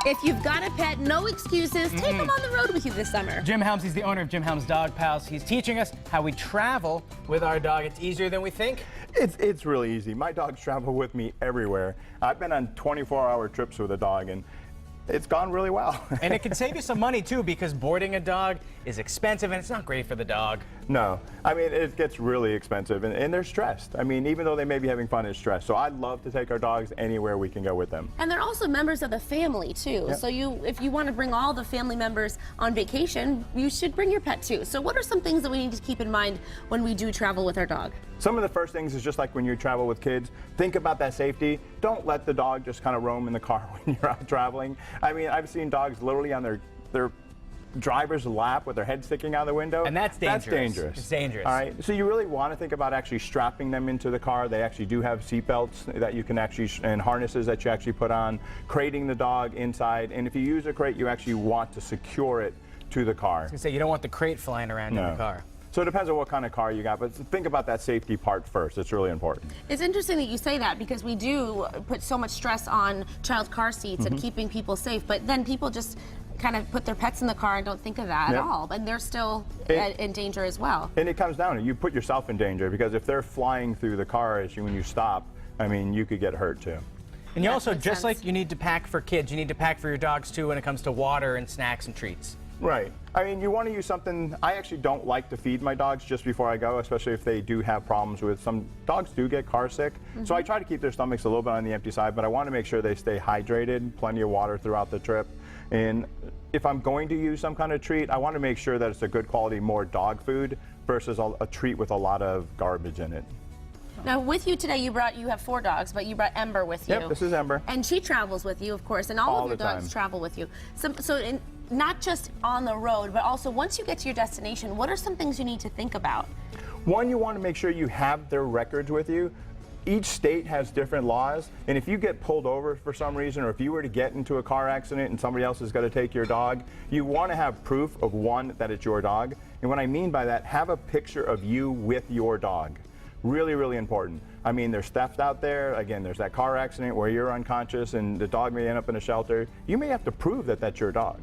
If you've got a pet, no excuses. Take them on the road with you this summer. Jim Helms, he's the owner of Jim Helms Dog Pals. He's teaching us how we travel with our dog. It's easier than we think. It's really easy. My dogs travel with me everywhere. I've been on 24-hour trips with a dog, and it's gone really well. And it can save you some money, too, because boarding a dog is expensive, and it's not great for the dog. No. I mean, it gets really expensive, and they're stressed. I mean, even though they may be having fun, it's stressed. So I love to take our dogs anywhere we can go with them. And they're also members of the family, too. Yep. So if you want to bring all the family members on vacation, you should bring your pet, too. So what are some things that we need to keep in mind when we do travel with our dog? Some of the first things is just like when you travel with kids, think about that safety. Don't let the dog just kind of roam in the car when you're out traveling. I mean, I've seen dogs literally on their driver's lap with their head sticking out the window. And that's dangerous. That's dangerous. It's dangerous. All right. So you really want to think about actually strapping them into the car. They actually do have seat belts that you can actually, and harnesses that you actually put on, crating the dog inside. And if you use a crate, you actually want to secure it to the car. I was going to say, you don't want the crate flying around in the car. So it depends on what kind of car you got, but think about that safety part first. It's really important. It's interesting that you say that because we do put so much stress on child car seats and keeping people safe, but then people just kind of put their pets in the car and don't think of that at all, and they're still in danger as well. And it comes down to you put yourself in danger because if they're flying through the car when you stop, I mean, you could get hurt too. And you also, just like you need to pack for kids, you need to pack for your dogs too when it comes to water and snacks and treats. Right. I mean, you want to use something. I actually don't like to feed my dogs just before I go, especially if they do have problems with some dogs do get car sick. So I try to keep their stomachs a little bit on the empty side, but I want to make sure they stay hydrated, plenty of water throughout the trip. And if I'm going to use some kind of treat, I want to make sure that it's a good quality, more dog food versus a treat with a lot of garbage in it. Now, with you today, you have 4 dogs, but you brought Ember with you. Yep, this is Ember. And she travels with you, of course, and all of your dogs travel with you. So not just on the road, but also once you get to your destination, what are some things you need to think about? One, you want to make sure you have their records with you. Each state has different laws, and if you get pulled over for some reason, or if you were to get into a car accident and somebody else is going to take your dog, you want to have proof of, one, that it's your dog. And what I mean by that, have a picture of you with your dog. Really, really important. I mean, there's theft out there. Again, there's that car accident where you're unconscious and the dog may end up in a shelter. You may have to prove that that's your dog.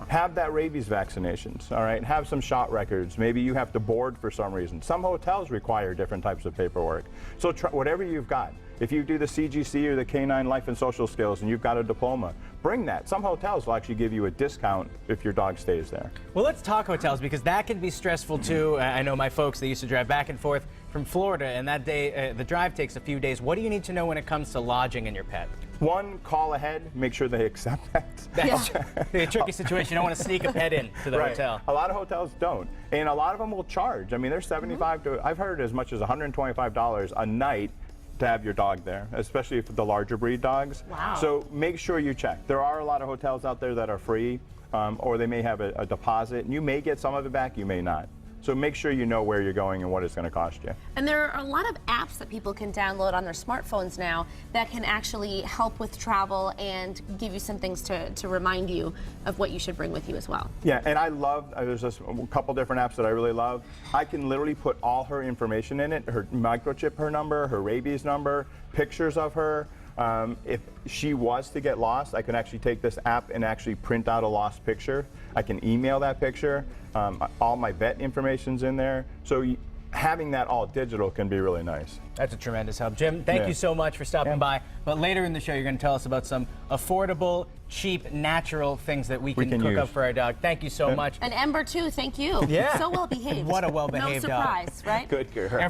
Have that rabies vaccinations, all right? Have some shot records. Maybe you have to board for some reason. Some hotels require different types of paperwork. So whatever you've got. If you do the CGC or the Canine Life and Social Skills and you've got a diploma, bring that. Some hotels will actually give you a discount if your dog stays there. Well, let's talk hotels because that can be stressful too. I know my folks, they used to drive back and forth from Florida, and that day, the drive takes a few days. What do you need to know when it comes to lodging in your pet? One, call ahead, make sure they accept that. That's a tricky situation. You don't want to sneak a pet in to the hotel. A lot of hotels don't. And a lot of them will charge. I mean, they're $75 to, I've heard as much as $125 a night to have your dog there, especially for the larger breed dogs. Wow. So make sure you check. There are a lot of hotels out there that are free, or they may have a deposit. And you may get some of it back, you may not. So make sure you know where you're going and what it's going to cost you. And there are a lot of apps that people can download on their smartphones now that can actually help with travel and give you some things to remind you of what you should bring with you as well. Yeah, and I love, there's just a couple different apps that I really love. I can literally put all her information in it, her microchip, her number, her rabies number, pictures of her. If she was to get lost, I can actually take this app and actually print out a lost picture. I can email that picture. All my vet information's in there. So having that all digital can be really nice. That's a tremendous help. Jim, thank you so much for stopping by. But later in the show, you're going to tell us about some affordable, cheap, natural things that we can cook up for our dog. Thank you so much. And Ember, too, thank you. Yeah. So well behaved. What a well-behaved dog. No surprise, right? Good girl.